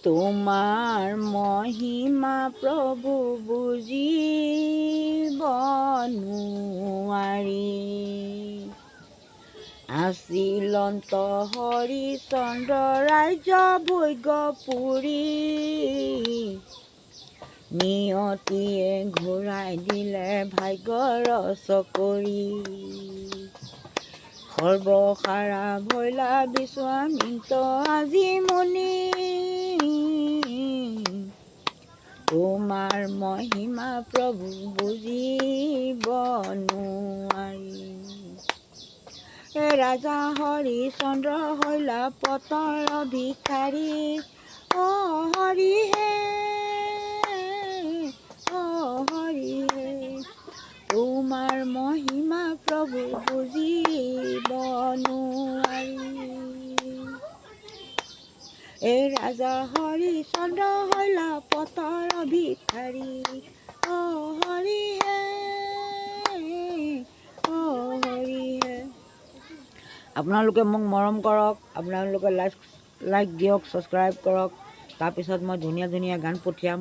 তোমাৰ মহিমা প্ৰভু বুজিব নোৱাৰি। আছিলন্ত হৰিচন্দ্ৰ ৰাজ্য ভোগ্যপুৰী, নিয়তিয়ে ঘূৰাই দিলে ভাগ্যৰ চকৰি। সৰ্বসাৰা ভৈলা বিশ্বামিত্ৰ আজি মুনি, তোমাৰ মহিমা প্ৰভু বুজিব নোৱাৰি। ৰাজা হৰিচন্দ্ৰ হৈলা পতৰ ভিখাৰী, অ হৰি হে, অ হৰি হে, তোমাৰ মহিমা প্ৰভু বুজিব নোৱাৰি। ৰাজা হৰিচন্দ্ৰ হৈলা পতৰ ভিখাৰী, অ হৰি হে, অ হৰি হে। আপোনালোকে মোক মৰম কৰক, আপোনালোকে লাইক দিয়ক, ছাবস্ক্ৰাইব কৰক। তাৰপিছত মই ধুনীয়া ধুনীয়া গান পঠিয়াম।